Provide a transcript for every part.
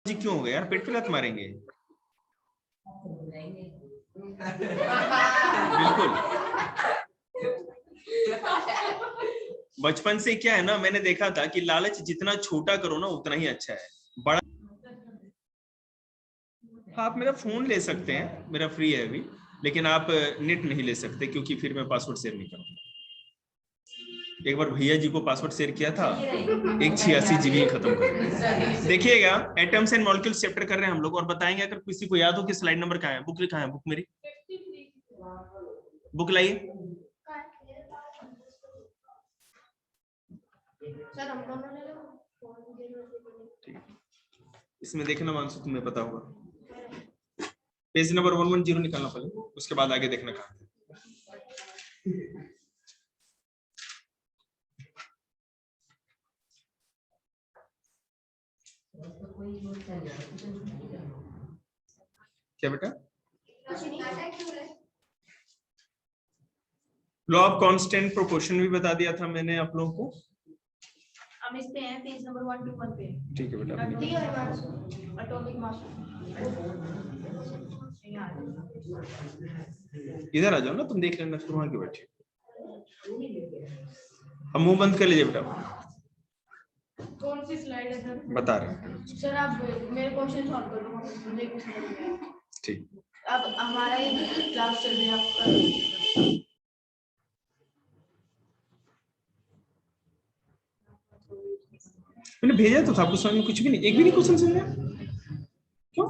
जी क्यों हो गया यार, पेट पे लात मारेंगे? बिल्कुल। बचपन से क्या है ना, मैंने देखा था कि लालच जितना छोटा करो ना उतना ही अच्छा है। बड़ा आप मेरा फोन ले सकते हैं, मेरा फ्री है अभी, लेकिन आप नेट नहीं ले सकते क्योंकि फिर मैं पासवर्ड शेयर नहीं करूंगा। एक बार भैया जी को पासवर्ड शेयर किया था, 186 GB खत्म कर दिया। देखिएगा, एटम्स एंड मॉलिक्यूल्स चैप्टर कर रहे हैं हम लोग, और बताएंगे अगर किसी को याद हो कि स्लाइड नंबर कहाँ है। बुक लिखा है, बुक मेरी बुक लाइए। इसमें देखना मानसू, तुम्हें पता होगा। पेज नंबर 110 निकालना पहले, उसके बाद आगे देखना कहाँ है। क्या बेटा? लॉ ऑफ कांस्टेंट प्रोपोर्शन भी बता दिया था मैंने आप लोगों को। हम इस पे हैं पेज नंबर 121 पे। ठीक है बेटा। Atomic mass. इधर आ जाओ ना, तुम देख लेना, फिर वहां क्यों बैठे। अब मुंह बंद कर लीजिए बेटा। कौन सी स्लाइड है सर? बता रहे सर आप मेरे क्वेश्चन सॉल्व कर दो, मुझे कुछ समझ नहीं आया। ठीक। अब हमारा ये क्लास चल रही है आपका। मैंने भेजा तो था, कुछ समझ में कुछ भी नहीं, एक भी नहीं क्वेश्चन समझ में। क्यों?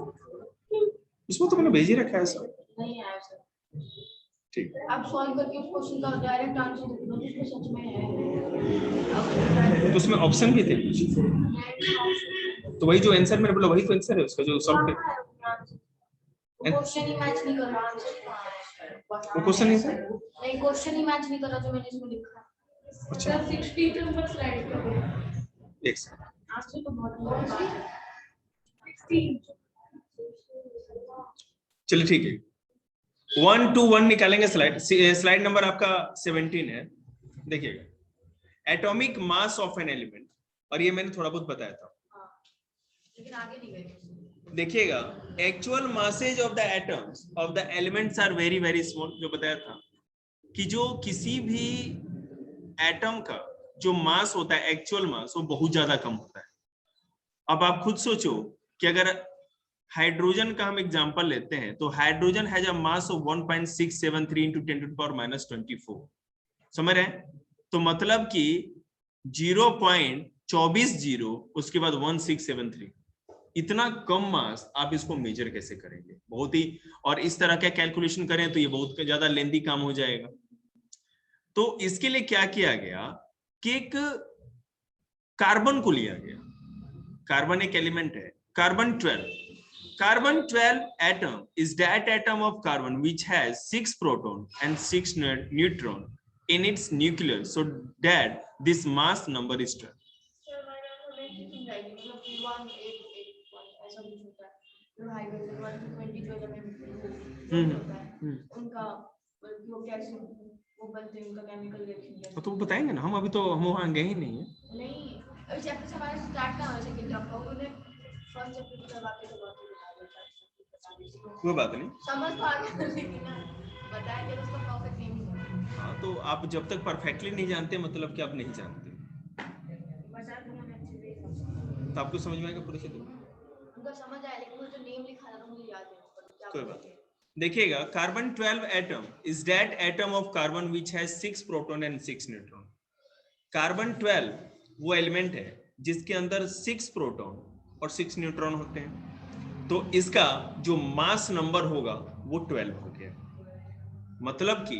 इसमें तो मैंने भेज ही रखा है सर। नहीं आया सर। ठीक। आप सॉल्व करके उस क्वेश्चन का डायरेक्ट आंसर दे दो जिसमें सच में है। तो उसमें ऑप्शन भी थे कुछ, तो वही जो आंसर मैंने बोला वही तो आंसर है उसका जो सॉल्व कर। क्वेश्चन ही मैच नहीं कर रहा आंसर। वो क्वेश्चन नहीं था। नहीं, क्वेश्चन ही मैच नहीं कर रहा जो मैंने इसमें लिखा। अच्छा, 60 नंबर स्लाइड पे एक सेकंड। आंसर तो बहुत लंबा है। 16। चलिए ठीक है, 1 to 1 निकालेंगे। स्लाइड नंबर आपका 17 है। देखिएगा, atomic mass of an element, और ये मैंने थोड़ा बहुत बताया था, लेकिन आगे नहीं गए। देखिएगा, actual masses of the atoms of the elements are very very small. जो बताया था कि जो किसी भी एटम का जो मास होता है, एक्चुअल मास, वो बहुत ज्यादा कम होता है। अब आप खुद सोचो कि अगर हाइड्रोजन का हम एग्जांपल लेते हैं तो hydrogen has a mass of 1.673 into 10⁻24। समझ रहे हैं? तो मतलब कि 0.240 उसके बाद 1673, इतना कम मास आप इसको मेजर कैसे करेंगे? बहुत ही, और इस तरह का कैलकुलेशन करें तो ये बहुत ज्यादा लेंथी काम हो जाएगा। तो इसके लिए क्या किया गया कि एक कार्बन को लिया गया। कार्बन एक एलिमेंट है, carbon 12 atom is that atom of carbon which has 6 proton and 6 neutron in its nucleus, so that this mass number is 12. तो बताएंगे ना हम, अभी तो हम वहां गए ही नहीं है। नहीं, अभी चैप्टर से हमारा स्टार्ट ना हो सेकंड चैप्टर को उन्हें फर्स्ट चैप्टर की बात तो बात कोई बात नहीं, समझ तो आ गया, लेकिन बताया कि उसका परफेक्ट नहीं है। हाँ, तो आप जब तक परफेक्टली नहीं जानते मतलब कि आप नहीं जानते, बताया तो मैंने अच्छे से। तो आपको समझ में आएगा पूरे से। उनका समझ आया, लेकिन वो जो नेम लिखा था मुझे याद नहीं। कोई बात नहीं। देखिएगा, carbon 12 atom is that atom of carbon which has 6 proton and 6 neutron. Carbon 12 वो एलिमेंट है जिसके अंदर 6 प्रोटॉन और 6 न्यूट्रॉन होते हैं। तो इसका जो मास नंबर होगा वो 12 हो गया। मतलब कि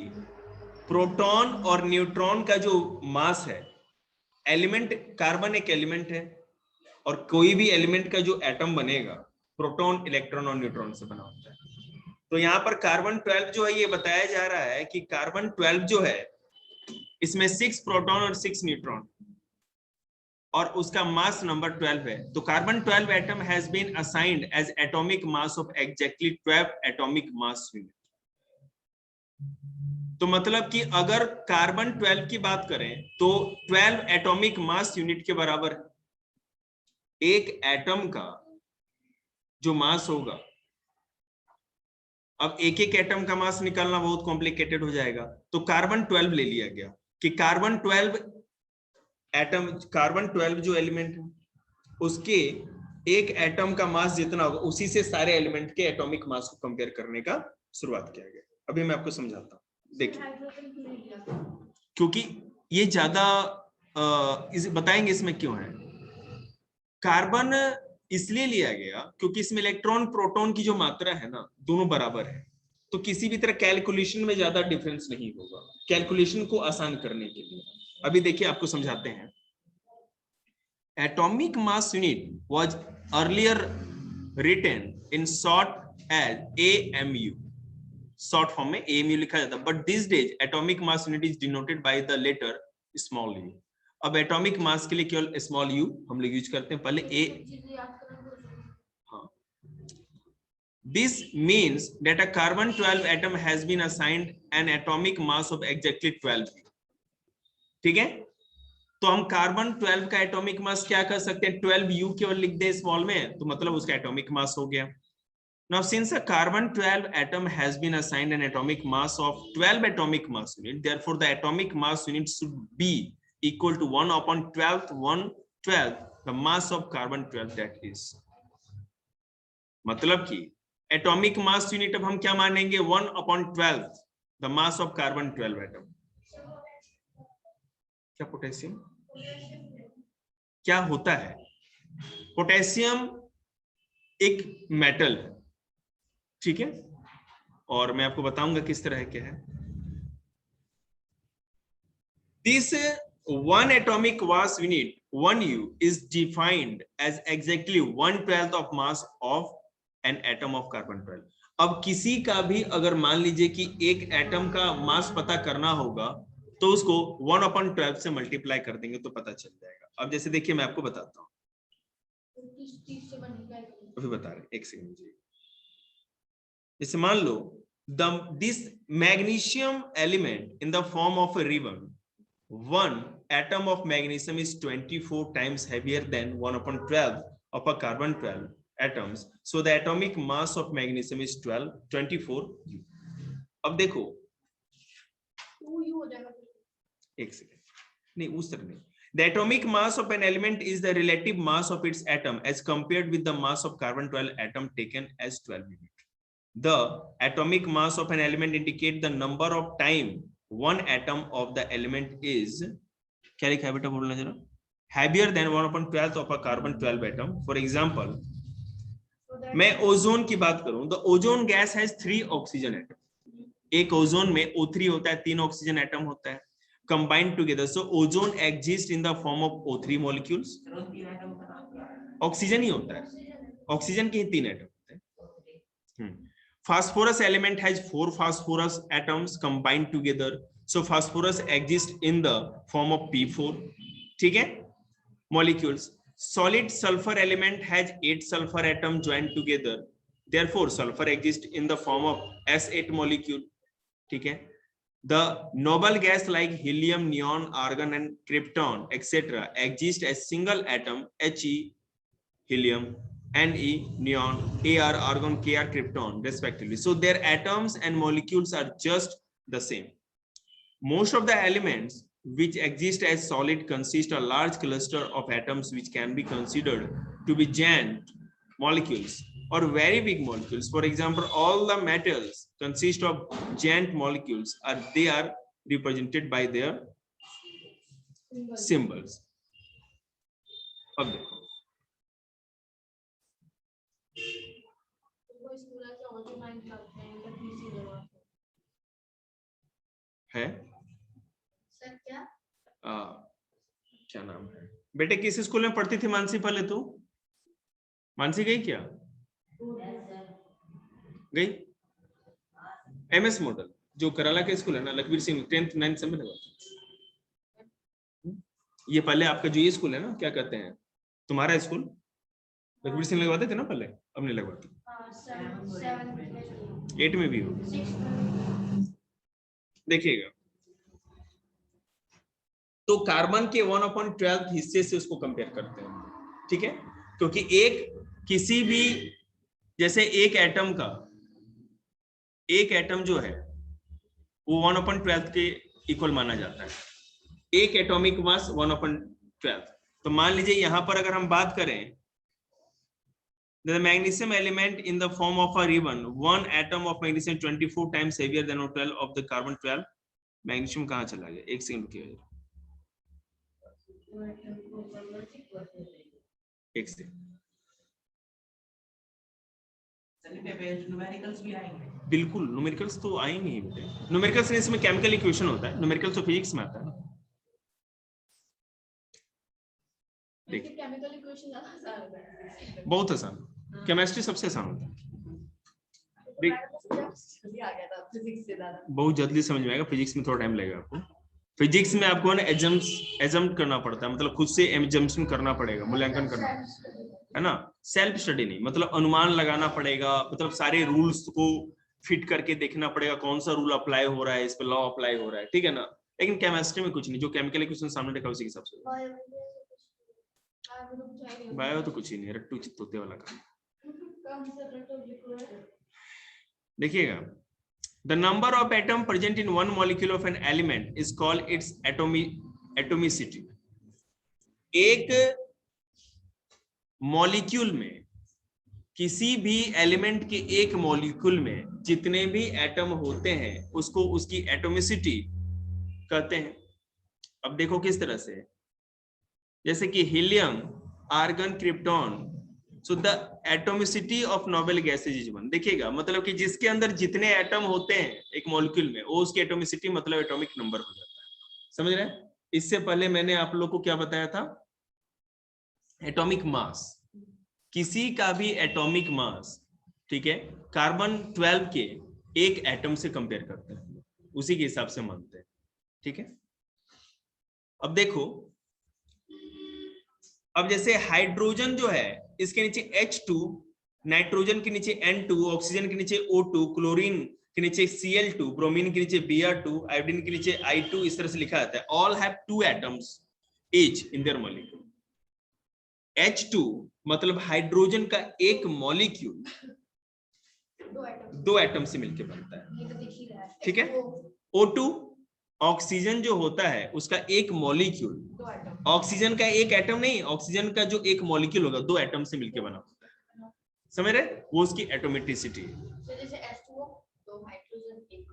प्रोटॉन और न्यूट्रॉन का जो मास है, एलिमेंट कार्बन एक एलिमेंट है, और कोई भी एलिमेंट का जो एटम बनेगा प्रोटॉन, इलेक्ट्रॉन और न्यूट्रॉन से बना होता है। तो यहाँ पर कार्बन 12 जो है, ये बताया जा रहा है कि कार्बन 12 जो है इसमें 6 प्रोटॉन और 6 न्यूट्रॉन, और उसका मास नंबर 12 है। तो carbon 12 atom has been assigned as atomic mass of exactly 12 atomic mass unit. तो मतलब कि अगर कार्बन 12 की बात करें तो 12 एटॉमिक मास यूनिट के बराबर है। एक एटम का जो मास होगा, अब एक एक एटम का मास निकालना बहुत कॉम्प्लिकेटेड हो जाएगा, तो कार्बन 12 ले लिया गया कि कार्बन 12 एटम, कार्बन 12 जो एलिमेंट है उसके एक एटम का मास जितना होगा उसी से सारे एलिमेंट के एटॉमिक मास को कंपेयर करने का शुरुआत किया गया। अभी मैं आपको समझाता हूँ, देखिए, क्योंकि ये ज्यादा बताएंगे इसमें क्यों है। कार्बन इसलिए लिया गया क्योंकि इसमें इलेक्ट्रॉन प्रोटॉन की जो मात्रा है ना दोनों बराबर है, तो किसी भी तरह कैलकुलेशन में ज्यादा डिफरेंस नहीं होगा, कैलकुलेशन को आसान करने के लिए। अभी देखिए आपको समझाते हैं। Atomic mass unit was earlier written in short as AMU, short form में AMU लिखा जाता है, but this days atomic mass unit is denoted by the letter small u। अब एटॉमिक मास के लिए केवल स्मॉल u हम लोग यूज करते हैं, पहले a। हाँ, this means that a carbon 12 atom has been assigned an atomic mass of exactly 12 u। ठीक है, तो हम कार्बन 12 का एटॉमिक मास क्या कर सकते हैं, 12 u केवल लिख दे स्मॉल में, तो मतलब उसका एटॉमिक मास हो गया। Now, since a carbon 12 atom has been assigned an atomic mass of 12 atomic mass unit, therefore the atomic mass unit should be equal to 1 upon 12th 1/12 the mass of carbon 12 that is। मतलब कि atomic mass unit अब हम क्या मानेंगे, 1 upon 12th the mass of carbon 12 atom। क्या potassium क्या होता है, पोटेशियम एक मेटल है, ठीक है, और मैं आपको बताऊंगा किस तरह के है। This one atomic mass unit 1u is defined as exactly 1/12 of mass of an atom of carbon 12। अब किसी का भी अगर मान लीजिए कि एक एटम का मास पता करना होगा तो उसको 1/12 से मल्टीप्लाई कर देंगे तो पता चल जाएगा। अब जैसे देखिए मैं आपको बताता हूँ, अभी बता रहे, एक सेकंड जी। जैसे मान लो this magnesium element in the form of a ribbon, one atom of magnesium is 24 times heavier than 1/12 of a carbon 12 atoms, so the atomic mass of magnesium is 24 u। अब देखो 2u हो जाएगा, एक second, नहीं उस तरह नहीं। The atomic mass of an element is the relative mass of its atom as compared with the mass of carbon 12 atom taken as 12 unit। The atomic mass of an element indicate the number of time one atom of the element is, क्या लिखा है बेटा बोलना जरा, heavier than 1/12 of a carbon 12 atom। For example, मैं ozone की बात करूं, the ozone gas has 3 oxygen atom। एक ओजोन में O3 होता है, 3 ऑक्सीजन एटम होता है combined together, so ozone exists in the form of O3 molecules। Oxygen ही होता है, ऑक्सीजन के ही 3 एटम होते हैं। Phosphorus element has 4 phosphorus atoms combined together, so phosphorus exists in the form of P4, ठीक है, molecules। Solid sulfur element has 8 sulfur atoms joined together, therefore sulfur exists in the form of S8 molecule, ठीक है। The noble gas like helium, neon, argon and krypton etc exist as single atom, He helium, Ne neon, Ar argon, Kr krypton respectively, so their atoms and molecules are just the same। Most of the elements which exist as solid consist a large cluster of atoms which can be considered to be giant molecules or very big molecules। For example, all the metals consist of giant molecules, or they are represented by their symbols। अब देखो है sir क्या क्या नाम है बेटे, किस school में पढ़ती थी मानसी पहले? तू मानसी गई क्या? गई MS मॉडल जो कराला के स्कूल है ना, लखबीर सिंह 10th 9th में लगा। ये पहले आपका जो ये स्कूल है ना, क्या कहते हैं तुम्हारा स्कूल, लखबीर सिंह लगवाते थे ना पहले, अब नहीं लगवाते। 8 में भी हो, देखिएगा। तो कार्बन के 1/12 हिस्से से उसको कंपेयर करते हैं, ठीक है, क्योंकि एक किसी भी जैसे एक एटम जो है वो 1/12 के इक्वल माना जाता है, एक एटॉमिक मास 1/12। तो मान लीजिए यहां पर अगर हम बात करें, the magnesium element in the form of a ribbon, one atom of magnesium 24 times heavier than 12 of the carbon 12। Magnesium कहाँ चला गया, एक सेकंड रुकिए, एक सेकंड। न्यूमेरिकल्स भी आएंगे, बिल्कुल न्यूमेरिकल्स तो आएंगे ही बेटे, न्यूमेरिकल्स इसमें केमिकल इक्वेशन होता है, न्यूमेरिकल्स तो फिजिक्स में आता है ना। लेकिन केमिकल इक्वेशन ज्यादा आसान होता है, बहुत आसान, केमिस्ट्री सबसे आसान होता है, जल्दी आ गया था फिजिक्स से ज्यादा। बहुत जल्दी समझ में आएगा, फिजिक्स में थोड़ा टाइम लगेगा आपको। फिजिक्स में आपको ना एजम्प्ट करना पड़ता है, मतलब खुद से एजम्पशन करना पड़ेगा, मूल्यांकन करना है ना, सेल्फ स्टडी नहीं, मतलब अनुमान लगाना पड़ेगा, मतलब सारे रूल्स को फिट करके देखना पड़ेगा कौन सा रूल अप्लाई हो रहा है, इस पे लॉ अप्लाई हो रहा है, ठीक है ना। लेकिन केमिस्ट्री में कुछ नहीं, जो केमिकल इक्वेशन सामने देखा उसी के हिसाब से। बायो तो कुछ ही नहीं, रट्टू चित्तोते वाला काम। देखिएगा, the number of atom present in one molecule of an element is called its atomicity। एक मॉलिक्यूल में, किसी भी एलिमेंट के एक मॉलिक्यूल में जितने भी एटम होते हैं उसको उसकी एटोमिसिटी कहते हैं। अब देखो किस तरह से, जैसे कि helium, argon, krypton, so the atomicity of noble gases is 1। देखिएगा, मतलब कि जिसके अंदर जितने एटम होते हैं एक मॉलिक्यूल में, वो उसकी एटोमिसिटी मतलब एटॉमिक नंबर हो जाता है, समझ रहे हैं। इससे पहले मैंने आप लोग को क्या बताया था, एटॉमिक मास, किसी का भी एटॉमिक मास, ठीक है, कार्बन 12 के एक एटम से कंपेयर करते हैं, उसी के हिसाब से मानते हैं, ठीक है। अब देखो, अब जैसे हाइड्रोजन जो है, इसके नीचे H2, नाइट्रोजन के नीचे N2, ऑक्सीजन के नीचे O2, क्लोरीन के नीचे Cl2, ब्रोमीन के नीचे Br2, आयोडीन के नीचे I2, इस तरह से लिखा जाता है। All have 2 atoms each in their molecule. H2 मतलब हाइड्रोजन का एक मॉलिक्यूल 2 एटम से मिलकर बनता है, ठीक है। O2 ऑक्सीजन जो होता है उसका एक मॉलिक्यूल, ऑक्सीजन का एक एटम नहीं, ऑक्सीजन का जो एक मॉलिक्यूल होगा 2 एटम से मिलकर बना होता है, समझ रहे, वो उसकी एटोमिसिटी है। जैसे H2O, 2 हाइड्रोजन, 1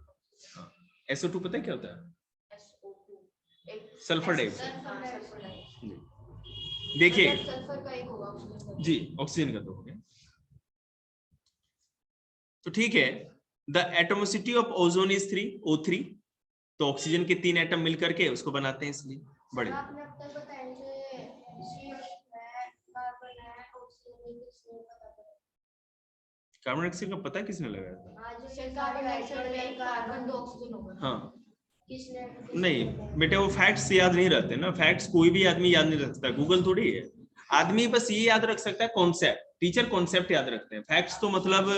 SO2 पता है क्या होता है, SO2 एक सल्फर डाइऑक्साइड। देखिए सल्फर का एक होगा, ऑक्सीजन जी, ऑक्सीजन का 2 हो गया, तो ठीक है। The atomicity of ozone is 3, O3, तो ऑक्सीजन के 3 एटम मिलकर के उसको बनाते हैं, इसलिए बड़े। आपने अब तक बताया जो CO है, कार्बन है, ऑक्सीजन है, किसने पता करा? कार्बन डाइऑक्साइड का पता किसने लगाया था? आज से कार्बन डाइऑक्साइड में एक कार्बन 2 ऑक्सीजन होगा। हाँ, किसने नहीं बेटे, वो फैक्ट्स याद नहीं रहते ना, फैक्ट्स कोई भी आदमी याद नहीं रख सकता, गूगल थोड़ी है। आदमी बस ये याद रख सकता है कॉन्सेप्ट, टीचर कॉन्सेप्ट याद रखते हैं, फैक्ट्स तो मतलब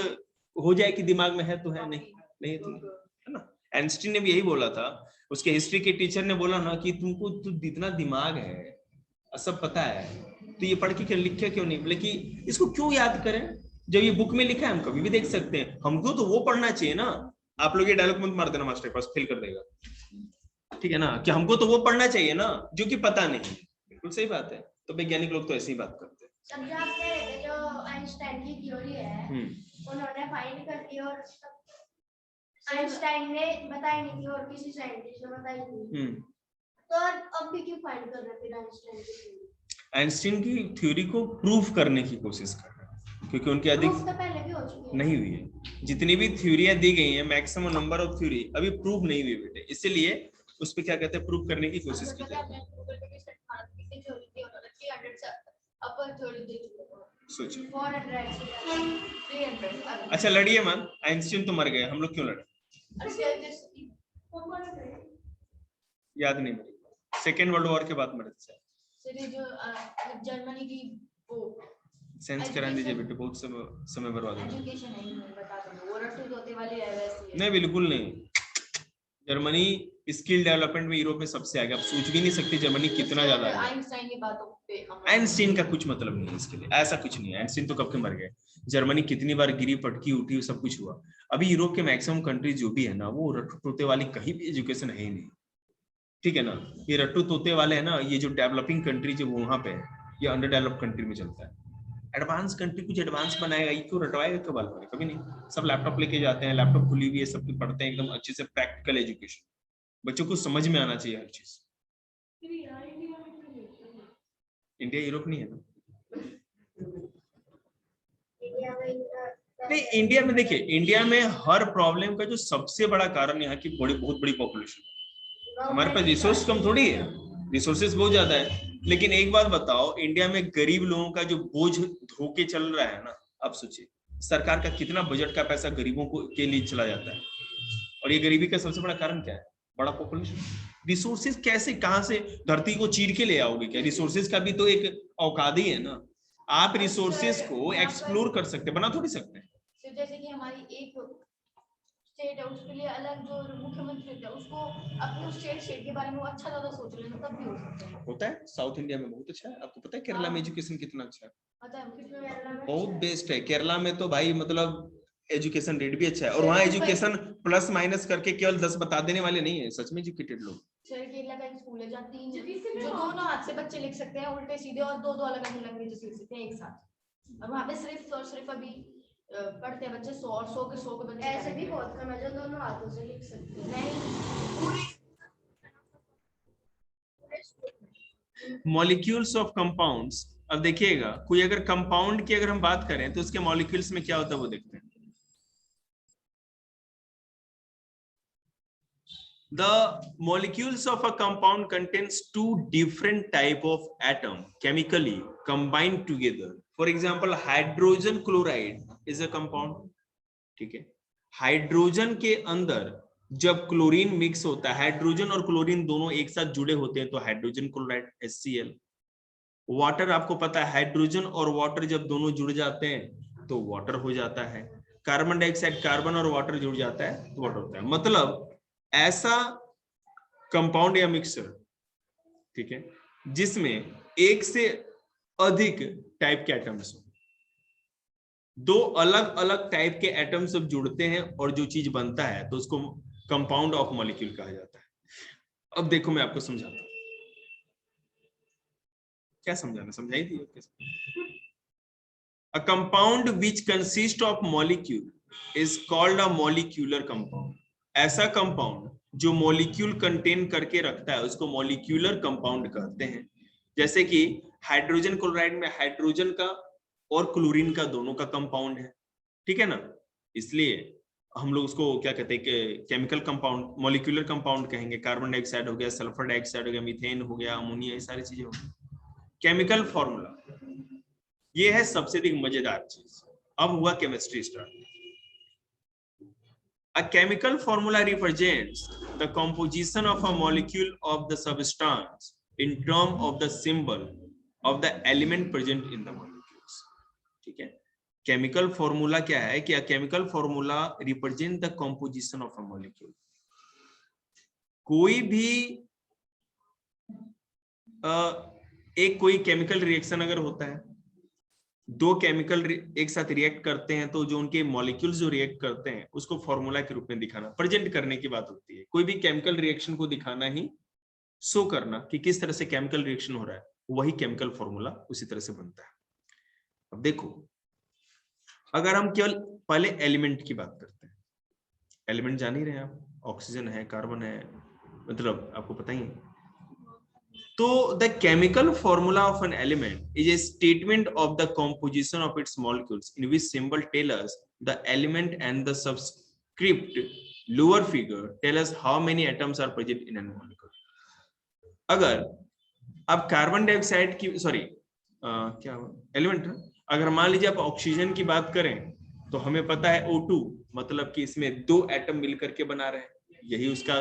हो जाए कि दिमाग में है तो है, नहीं नहीं तो नहीं, है ना। आइंस्टीन ने भी यही बोला था, उसके हिस्ट्री के टीचर ने बोला ना कि तुमको तो इतना दिमाग है, सब पता है, तो ये पढ़ के लिखे क्यों नहीं, बोले कि इसको क्यों याद करें, जब ये बुक में लिखा है हम कभी भी देख सकते हैं, हमको तो वो पढ़ना चाहिए ना। आप लोग ये डायलॉग मत मार देना, मास्टर पास फेल कर देगा, ठीक है ना, कि हमको तो वो पढ़ना चाहिए ना जो कि पता नहीं। बिल्कुल सही बात है, तो वैज्ञानिक लोग तो ऐसी ही बात करते हैं। समझो आप कह रहे थे जो आइंस्टाइन की थ्योरी है, उन्होंने फाइंड कर दी और आइंस्टाइन ने बताई नहीं थी और किसी साइंटिस्ट ने बताई नहीं, तो अब भी क्यों फाइंड कर रहे थे आइंस्टाइन की थ्योरी? आइंस्टीन की थ्योरी को प्रूफ करने की कोशिश कर रहे हैं, क्योंकि उनके अधिक तो पहले भी हो चुकी है, नहीं हुई है, जितनी भी थ्योरियां दी गई हैं, मैक्सिमम नंबर ऑफ थ्योरी अभी प्रूफ नहीं हुई बेटे, इसलिए उस पे क्या कहते हैं, प्रूफ करने की कोशिश की जाती है। सोचो, अच्छा लड़िए मत, आइंस्टीन तो मर गए, हम लोग क्यों लड़े, याद नहीं मेरे, सेकेंड वर्ल्ड वॉर के बाद मरे थे, जो जर्मनी की वो सेंस करा दीजिए बेटे, बहुत समय बर्बाद हो गया। एजुकेशन है, मैं बता दूं वो रट्टू तोते वाली है वैसी है। नहीं बिल्कुल नहीं, जर्मनी स्किल डेवलपमेंट में यूरोप में सबसे आगे, आप सोच भी नहीं सकते जर्मनी कितना ज्यादा है। आइंस्टाइन की बातों पे आइंस्टीन का कुछ मतलब नहीं है इसके लिए, ऐसा कुछ नहीं है, आइंस्टीन तो कब के मर गए। जर्मनी कितनी बार गिरी, पटकी, उठी, सब कुछ हुआ। अभी यूरोप के मैक्सिमम कंट्रीज जो भी है ना, वो रट्टू तोते वाली कहीं भी एजुकेशन है ही नहीं, ठीक है ना। ये रट्टू तोते वाले है ना, ये जो डेवलपिंग कंट्री जो वहां पे है, ये अंडर डेवलप कंट्री में चलता है। एडवांस कंट्री कुछ एडवांस बनाएगा, ये क्यों रटवाएगा, कब पर कभी नहीं। सब लैपटॉप लेके जाते हैं, लैपटॉप खुली हुई है, सब कुछ पढ़ते हैं एकदम अच्छे से, प्रैक्टिकल एजुकेशन, बच्चों को समझ में आना चाहिए हर चीज। इंडिया यूरोप नहीं है ना। नहीं, इंडिया में देखिए, इंडिया में हर प्रॉब्लम का जो सबसे बड़ा कारण यहाँ की बहुत बड़ी पॉपुलेशन। हमारे पास रिसोर्स कम थोड़ी है, रिसोर्सेज बहुत ज्यादा है। लेकिन एक बात बताओ, इंडिया में गरीब लोगों का जो बोझ धोके चल रहा है ना, आप सोचिए सरकार का कितना बजट का पैसा गरीबों को के लिए चला जाता है। और ये गरीबी का सबसे बड़ा कारण क्या है? बड़ा पॉपुलेशन। रिसोर्सेज कैसे, कहां से धरती को चीर के ले आओगे क्या? रिसोर्सेज का भी तो एक औकात ही है ना। आप रिसोर्सेज को एक्सप्लोर कर सकते, बना थोड़ी सकते हैं। जैसे कि हमारी एक स्टेट है, उसके लिए अलग जो मुख्यमंत्री होता है, उसको अपने स्टेट के बारे में अच्छा ज्यादा सोच रहे हैं, तब भी हो सकता है। होता है, साउथ इंडिया में बहुत अच्छा है। आपको पता है केरला में एजुकेशन कितना अच्छा है? बहुत बेस्ट है केरला में तो भाई, मतलब एजुकेशन रेट भी अच्छा है। और वहाँ एजुकेशन प्लस माइनस करके केवल 10 बता देने वाले नहीं है, सच में एजुकेटेड लोग। केरला का एक स्कूल है जहाँ 3 जो दोनों हाथ से बच्चे लिख सकते हैं, उल्टे सीधे, और दो अलग अलग लैंग्वेजेस लिख सकते हैं एक साथ। और वहाँ पे सिर्फ अभी पढ़ते हैं बच्चे 100 और 100 के बच्चे। ऐसे भी बहुत कम है जो दोनों हाथों से लिख सकते हैं। मॉलिक्यूल्स ऑफ कंपाउंड्स, अब देखिएगा, कोई अगर कंपाउंड की अगर हम बात करें तो उसके मॉलिक्यूल्स में क्या होता है वो देखते हैं। The molecules of a compound contains two different type of atom chemically combined together. For example, hydrogen chloride is a compound, ठीक है। हाइड्रोजन के अंदर जब क्लोरीन मिक्स होता है, हाइड्रोजन और क्लोरीन दोनों एक साथ जुड़े होते हैं तो हाइड्रोजन क्लोराइड HCl। वाटर, आपको पता है हाइड्रोजन और वाटर जब दोनों जुड़ जाते हैं तो वाटर हो जाता है। कार्बन डाइऑक्साइड, कार्बन और वाटर जुड़ जाता है तो वाटर होता है। मतलब ऐसा कंपाउंड या मिक्सचर, ठीक है, जिसमें एक से अधिक टाइप के एटम्स हो, दो अलग अलग टाइप के एटम्स जब जुड़ते हैं और जो चीज बनता है तो उसको कंपाउंड ऑफ मॉलिक्यूल कहा जाता है। अब देखो मैं आपको समझाता हूं, क्या समझाना, समझाई दी। A compound which consists of molecule is called a molecular compound. ऐसा कंपाउंड जो मॉलिक्यूल कंटेन करके रखता है उसको मॉलिक्यूलर कंपाउंड कहते हैं। जैसे कि हाइड्रोजन क्लोराइड में हाइड्रोजन का और क्लोरीन का दोनों का कंपाउंड है, ठीक है ना। इसलिए हम लोग उसको क्या कहते हैं कि केमिकल कंपाउंड, मॉलिक्यूलर कंपाउंड कहेंगे। कार्बन डाइऑक्साइड हो गया, सल्फर डाइऑक्साइड हो गया, मीथेन हो गया, अमोनिया, ये सारी चीजें हो गई। केमिकल फॉर्मूला ये है सबसे अधिक मजेदार चीज। अब हुआ chemistry start. A chemical formula represents the composition of a molecule of the substance in terms of the symbol of the element present in the molecules, ठीक है। केमिकल फॉर्मूला क्या है कि a chemical formula represent the composition of a molecule। कोई भी एक कोई chemical reaction अगर होता है, दो केमिकल एक साथ रिएक्ट करते हैं तो जो उनके मॉलिक्यूल्स जो रिएक्ट करते हैं उसको फॉर्मूला के रूप में दिखाना, प्रेजेंट करने की बात होती है। कोई भी केमिकल रिएक्शन को दिखाना ही, शो करना कि किस तरह से केमिकल रिएक्शन हो रहा है, वही केमिकल फॉर्मूला उसी तरह से बनता है। अब देखो, अगर हम केवल पहले एलिमेंट की बात करते हैं, एलिमेंट जान ही रहे हैं आप, ऑक्सीजन है, कार्बन है, मतलब आपको पता ही है। तो the chemical formula of an element is a statement of the composition of its molecules in which symbol tell us the element and the subscript lower figure tell us how many atoms are present in a molecule। अगर आप carbon dioxide की, sorry क्या element, अगर मान लीजिए आप oxygen की बात करें तो हमें पता है O2, मतलब कि इसमें दो एटम मिलकर के बना रहे हैं, यही उसका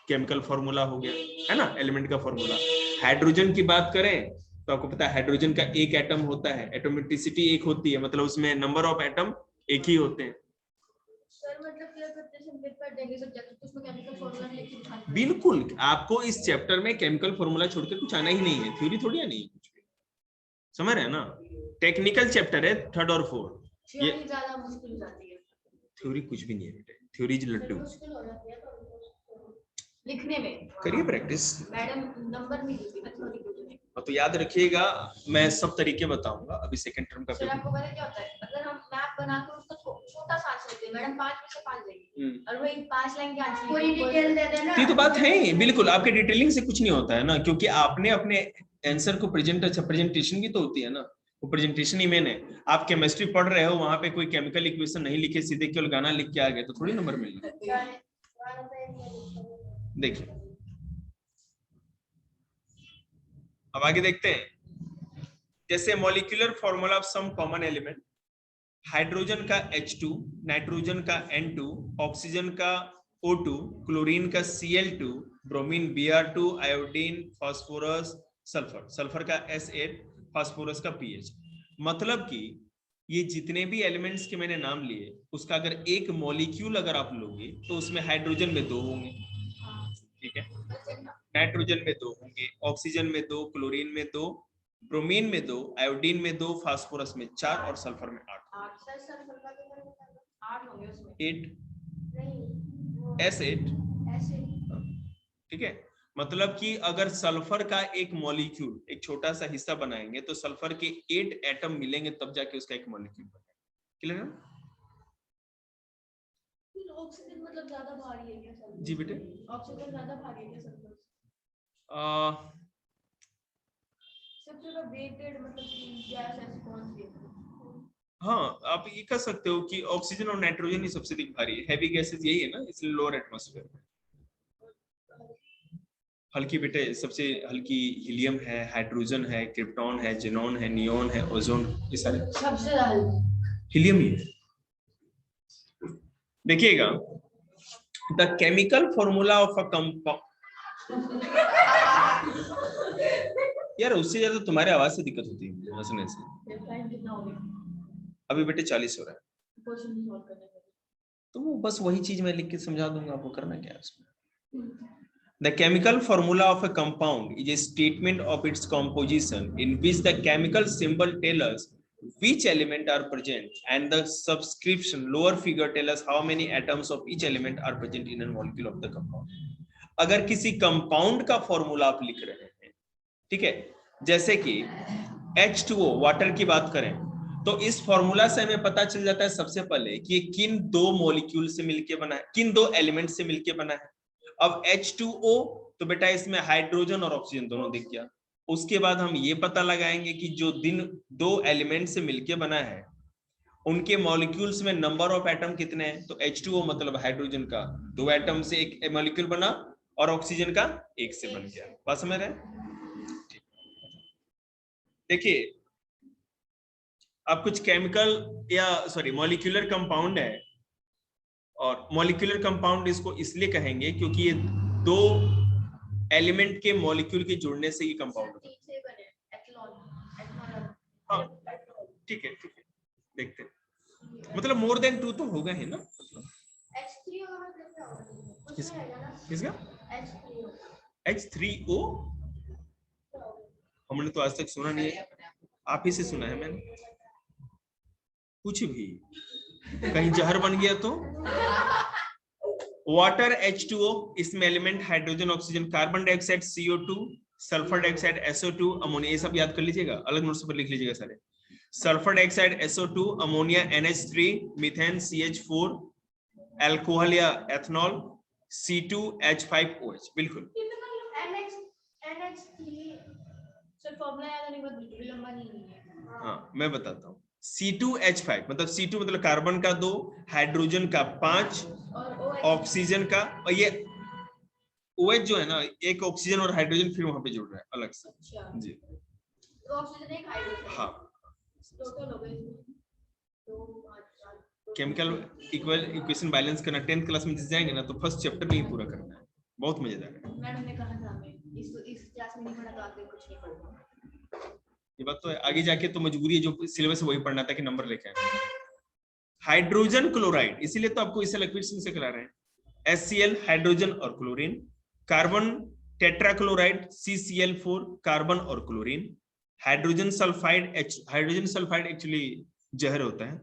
केमिकल फॉर्मूला हो गया, है ना, एलिमेंट का फॉर्मूला। हाइड्रोजन की बात करें तो आपको पता है हाइड्रोजन का एक एटम होता है, एटोमिसिटी एक होती है, मतलब उसमें नंबर ऑफ एटम एक ही होते हैं। सर मतलब क्लियर करते संकेत कर देंगे सब्जेक्ट तो उसमें केमिकल फार्मूला लिख के दिखाना। बिल्कुल, आपको इस चैप्टर में केमिकल फॉर्मूला छोड़कर कुछ आना ही नहीं है, थ्योरी थोड़ी आनी है कुछ भी, समझ रहे हैं ना? टेक्निकल चैप्टर है 3rd और 4th। ये थ्योरी ज्यादा मुश्किल हो जाती है, थ्योरी कुछ भी नहीं है बेटे, थ्योरी इज लड्डू। मुश्किल हो जाती है लिखने में। करिए प्रैक्टिस। मैडम नंबर नहीं देती ना थ्योरी को। तो याद रखिएगा, मैं सब तरीके बताऊंगा। अभी सेकंड टर्म का सर आपको पता क्या होता है, अगर हम मैप बनाकर उसको छोटा सा आंसर देते हैं, मैडम 5 में से 5 देंगे और वही 5 लाइन के आंसर पूरी डिटेल दे देना। ये तो बात है ही, बिल्कुल। आपके डिटेलिंग से कुछ नहीं होता है ना, क्योंकि आपने अपने आंसर को प्रेजेंट, अच्छा प्रेजेंटेशन भी तो होती है ना, वो प्रेजेंटेशन ही मेन है। आप केमिस्ट्री पढ़ रहे हो, वहां पे कोई केमिकल इक्वेशन नहीं लिखे, सीधे केवल गाना लिख के आ गए, तो थोड़ी नंबर मिलेगा। देखिए अब आगे देखते हैं। जैसे molecular formula of some common element, hydrogen का H2, नाइट्रोजन का N2, ऑक्सीजन का O2, क्लोरीन का Cl2, bromine Br2, iodine, phosphorus, sulphur, sulphur का S8, फास्फोरस का pH। मतलब कि ये जितने भी एलिमेंट्स के मैंने नाम लिए, उसका अगर एक मॉलिक्यूल अगर आप लोगे तो उसमें हाइड्रोजन में 2 होंगे, ठीक है, नाइट्रोजन में 2 होंगे, ऑक्सीजन में 2, क्लोरीन में 2, ब्रोमीन में 2, आयोडीन में 2, फास्फोरस में 4 और सल्फर में 8। 8 S8, ठीक है। मतलब कि अगर सल्फर का एक मॉलिक्यूल, एक छोटा सा हिस्सा बनाएंगे तो सल्फर के 8 एटम मिलेंगे, तब जाके उसका एक मॉलिक्यूल बनेगा। क्लियर है? ऑक्सीजन मतलब ज्यादा भारी है क्या सल्फर? जी बेटे, ऑक्सीजन ज्यादा भारी है क्या सल्फर? सबसे ज्यादा वेटेड मतलब कि गैस ऐसी कौन सी है? हाँ, आप ये कह सकते हो कि ऑक्सीजन और नाइट्रोजन ही सबसे अधिक भारी है। हैवी गैसेस यही है ना, इसलिए लोअर एटमॉस्फेयर में। हल्की बेटे, सबसे हल्की हीलियम है, हाइड्रोजन है, क्रिप्टॉन है, जेनॉन है, नियोन है, ओजोन, ये सारे सबसे हल्की हीलियम ही है। देखिएगा, the chemical formula of a compound, यार उससे ज्यादा तुम्हारे आवाज से दिक्कत होती है हंसने से। अभी बेटे 40 हो रहा है, तो वो बस वही चीज मैं लिख के समझा दूंगा आपको, करना क्या है उसमें। The chemical formula of a compound is a statement of its composition in which the chemical symbol tells us which element are present and the subscription lower figure tells us how many atoms of each element are present in a molecule of the compound. अगर किसी compound का formula आप लिख रहे हैं, ठीक है, जैसे कि H2O वाटर की बात करें, तो इस फॉर्मूला से हमें पता चल जाता है सबसे पहले कि ये किन 2 मॉलिक्यूल से मिलके बना है, किन 2 एलिमेंट से मिलके बना है। अब H2O तो बेटा इसमें हाइड्रोजन और ऑक्सीजन दोनों दिख गया। उसके बाद हम ये पता लगाएंगे कि जो 2 एलिमेंट से मिलके बना है उनके मॉलिक्यूल्स में नंबर ऑफ एटम कितने हैं। तो H2O मतलब हाइड्रोजन का 2 एटम से एक मॉलिक्यूल बना और ऑक्सीजन का 1 से बन गया। बात समझ रहे हैं? देखिए, अब कुछ केमिकल या सॉरी मॉलिक्यूलर कंपाउंड है, और मॉलिक्यूलर कंपाउंड इसको इसलिए कहेंगे क्योंकि ये 2 एलिमेंट के मॉलिक्यूल के जुड़ने से ये कंपाउंड होता है। हाँ, ठीक है, देखते हैं। मतलब मोर देन 2 तो होगा ही ना। किसका H3O? हमने तो आज तक सुना नहीं है, आप ही से सुना है मैंने। कुछ भी, कहीं जहर बन गया तो। वाटर H2O, इसमें element hydrogen, oxygen, carbon dioxide CO2, sulphur dioxide SO2, ammonia. ये सब याद कर लीजिएगा, अलग नोट्स पर लिख लीजिएगा सारे। Sulphur dioxide SO2, ammonia NH3, methane CH4, alcohol या एथनॉल C2H5OH। बिल्कुल हाँ, मैं बताता हूँ। C2H5 मतलब C2 मतलब कार्बन का 2, हाइड्रोजन का 5, ऑक्सीजन का, और ये OH जो है ना, एक ऑक्सीजन और हाइड्रोजन फिर वहां पे जुड़ रहा है अलग से। जी तो ऑक्सीजन एक हाइड्रोजन, हाँ, टोटल हो गए केमिकल इक्वेशन बैलेंस करना 10th क्लास में जिस जाएंगे ना, तो फर्स्ट चैप्टर में ही पूरा करना है, बहुत मजेदार है। मैडम ने कहा था हमें इस क्लास में नहीं पढ़ा तो आगे कुछ नहीं पढ़ना। ये बात तो है, आगे जाके तो मजबूरी है, जो सिलेबस वही पढ़ना था कि नंबर लेके आए। हाइड्रोजन क्लोराइड, इसीलिए तो आपको इसे इक्वेशन से करा रहे हैं, HCl हाइड्रोजन और chlorine, carbon tetrachloride CCl4 carbon और chlorine, hydrogen sulphide hydrogen sulphide actually जहर होता है,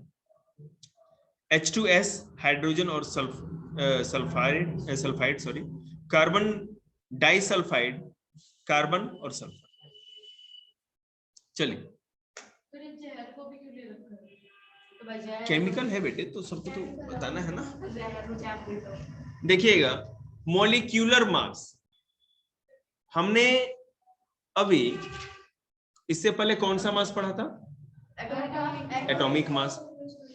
H2S हाइड्रोजन और sulphide sorry, carbon disulphide carbon और सल्फर। चलिए केमिकल है बेटे तो सबको तो बताना है ना। देखिएगा मॉलिक्यूलर मास, हमने अभी इससे पहले कौन सा मास पढ़ा था? एटॉमिक मास,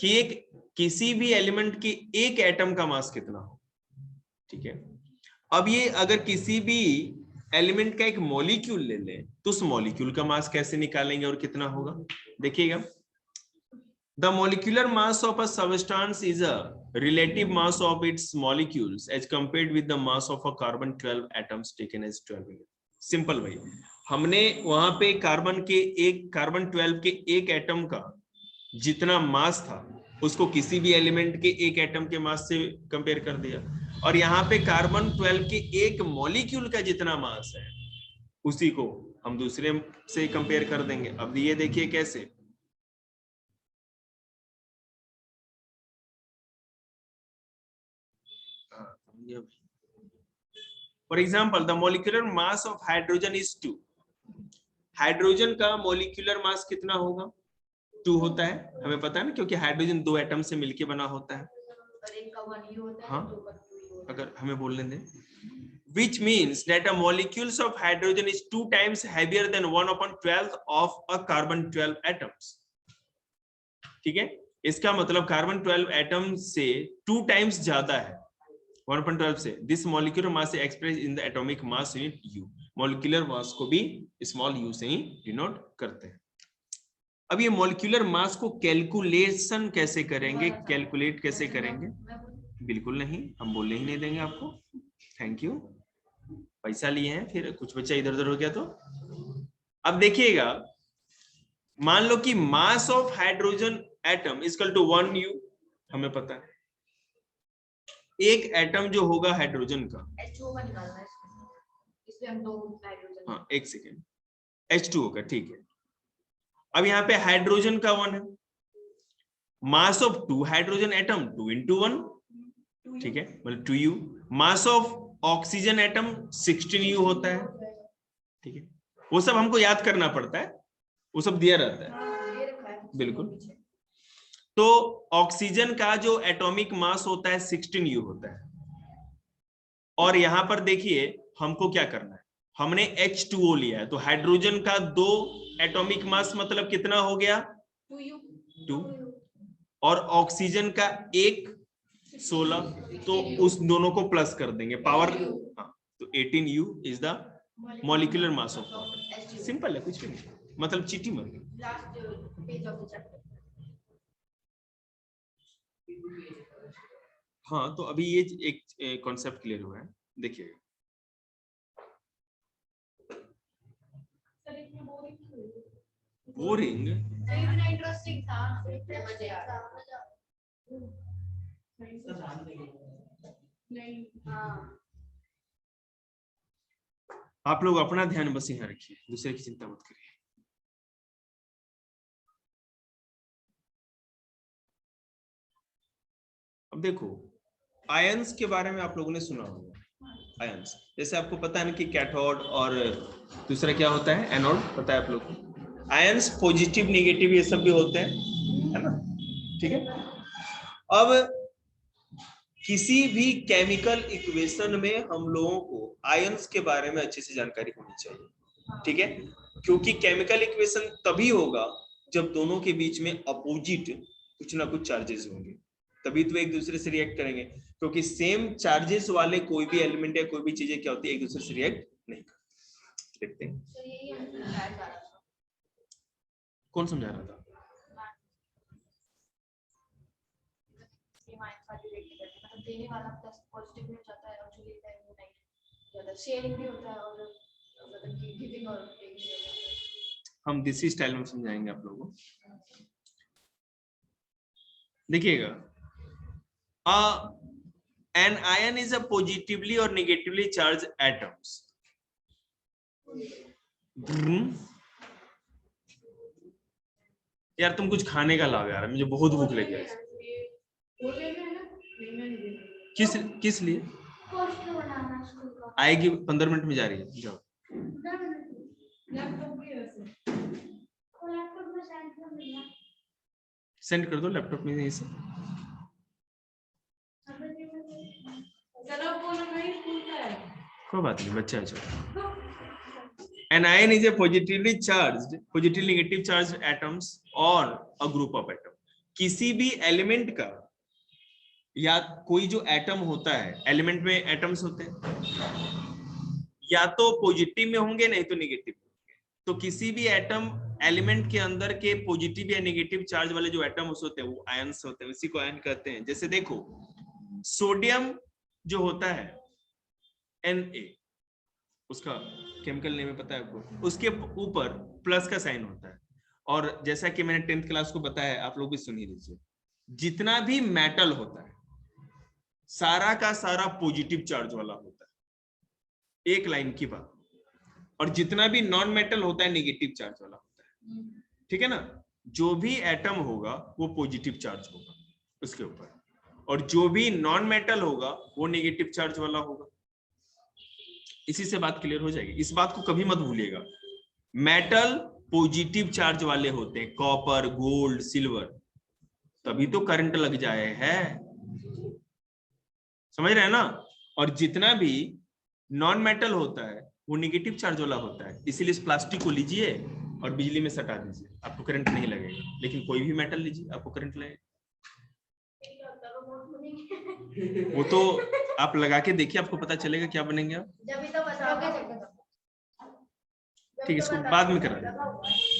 कि एक किसी भी एलिमेंट के एक एटम का मास कितना हो, ठीक है। अब ये अगर किसी भी एलिमेंट का एक मॉलिक्यूल ले लें तो उस मॉलिक्यूल का मास कैसे निकालेंगे और कितना होगा? देखिएगा, the molecular mass of a substance is a relative mass of its molecules as compared with the mass of a carbon 12 atoms taken as 12 unit. Simple भाई, हमने वहां पे कार्बन 12 के एक एटम का जितना मास था उसको किसी भी एलिमेंट के एक एटम के मास से कंपेयर कर दिया, और यहाँ पे कार्बन 12 के एक मॉलिक्यूल का जितना मास है उसी को हम दूसरे से कंपेयर कर देंगे। अब ये देखिए कैसे, for example the molecular mass of hydrogen is 2, hydrogen का मोलिकुलर मास कितना होगा? 2 होता है, हमें पता है ना, क्योंकि हाइड्रोजन 2 एटम से मिलके बना होता है। हाँ, अगर हमें बोलने दें, which means that a molecules of hydrogen is 2 times heavier than 1/12 of a carbon 12 atoms. ठीक है, इसका मतलब कार्बन 12 एटम से 2 टाइम्स ज्यादा है 1/12 से। This molecular mass express in the atomic mass unit U, molecular mass को भी स्मॉल u से ही डिनोट करते हैं। अब ये मॉलिक्यूलर मास को कैलकुलेशन कैसे करेंगे, कैलकुलेट कैसे करेंगे? बिल्कुल नहीं, हम बोलने ही नहीं देंगे आपको। थैंक यू, पैसा लिए हैं फिर कुछ बच्चा इधर उधर हो गया तो। अब देखिएगा, मान लो कि mass of hydrogen atom equal to 1U, हमें पता है एक एटम जो होगा हाइड्रोजन का, H2O का निकालना है इसलिए हम 2 हाइड्रोजन, हाँ एक सेकेंड, H2O का, ठीक है। अब यहाँ पे हाइड्रोजन का 1 है, mass of 2 hydrogen atom 2 into 1, ठीक है, मतलब 2U। Mass of oxygen atom 16U होता है, ठीक है। वो सब हमको याद करना पड़ता है, वो सब दिया रहता है, बिल्कुल। तो ऑक्सीजन का जो एटॉमिक मास होता है 16U होता है, और यहां पर देखिए हमको क्या करना है, हमने H2O लिया है, तो हाइड्रोजन का 2 एटॉमिक मास मतलब कितना हो गया? 2, और ऑक्सीजन का 1 16, तो उस दोनों को प्लस कर देंगे पावर, हाँ, तो 18U is the molecular mass of water. Simple है, कुछ भी नहीं, मतलब चीटी मत। हाँ, तो अभी ये एक कॉन्सेप्ट क्लियर हुआ है, देखिए। बोरिंग इतना इंटरेस्टिंग था, इतने मजे आ रहा नहीं। हाँ, आप लोग अपना ध्यान बस यहाँ रखिए, दूसरे की चिंता मत करिए। अब देखो, आयंस के बारे में आप लोगों ने सुना होगा। आयंस, जैसे आपको पता है ना कि कैथोड और दूसरा क्या होता है, एनोड, पता है आप लोग को। आयंस पॉजिटिव नेगेटिव ये सब भी होते हैं, है ना, ठीक है। अब किसी भी केमिकल इक्वेशन में हम लोगों को आयंस के बारे में अच्छे से जानकारी होनी चाहिए, ठीक है, क्योंकि केमिकल इक्वेशन तभी होगा जब दोनों के बीच में अपोजिट कुछ ना कुछ चार्जेस होंगे, तभी तो एक दूसरे से रिएक्ट करेंगे, क्योंकि सेम चार्जेस वाले कोई भी एलिमेंट या कोई भी चीजें क्या होती है, एक दूसरे से रिएक्ट नहीं करती। देखते हैं कौन समझा रहा था। देने वाला प्लस पॉजिटिव में जाता है और जो लेता है वो नेगेटिव जाता है, शेयरिंग भी होता है और मतलब कि गिविंग और टेकिंग। हम देसी स्टाइल में समझाएंगे आप लोगों को। देखिएगा, an ion is a positively or negatively charged atoms. यार तुम कुछ खाने का लाओ यार, मुझे बहुत भूख लगी है। किस लिए? आएगी 15 मिनट में, जा रही है, जाओ। सेंड कर दो लैपटॉप में, यहीं से। कोई बात नहीं, बच्चा है। An ion is a positively charged, positive negative charged atoms or a group of atom. किसी भी एलिमेंट का, या कोई जो एटम होता है, एलिमेंट में एटम्स होते हैं, या तो पॉजिटिव में होंगे नहीं तो नेगेटिव में होंगे। तो किसी भी एटम एलिमेंट के अंदर के पॉजिटिव या नेगेटिव चार्ज वाले जो एटम्स होते हैं वो आयंस होते हैं, उसी को आयन कहते हैं। जैसे देखो, सोडियम जो होता है Na, उसका केमिकल नेम पता है आपको, उसके ऊपर प्लस का साइन होता है। और जैसा कि मैंने 10th क्लास को बताया, आप लोग भी सुन ही लीजिए, जितना भी मेटल होता है सारा का सारा पॉजिटिव चार्ज वाला होता है, एक लाइन की बात। और जितना भी नॉन मेटल होता है नेगेटिव चार्ज वाला होता है, ठीक है ना। जो भी एटम होगा वो पॉजिटिव चार्ज होगा उसके ऊपर, और जो भी नॉन मेटल होगा वो नेगेटिव चार्ज वाला होगा। इसी से बात क्लियर हो जाएगी, इस बात को कभी मत भूलिएगा। मेटल पॉजिटिव चार्ज वाले होते हैं, कॉपर, गोल्ड, सिल्वर, तभी तो करंट लग जाए है, समझ रहे हैं ना। और जितना भी नॉन मेटल होता है वो नेगेटिव चार्ज वाला होता है। इसीलिए इस प्लास्टिक को लीजिए और बिजली में सटा दीजिए, आपको करंट नहीं लगेगा। लेकिन कोई भी मेटल लीजिए, आपको करंट लगेगा। वो तो आप लगा के देखिए, आपको पता चलेगा क्या बनेंगे आप। ठीक है, इसको बाद में करा देंगे।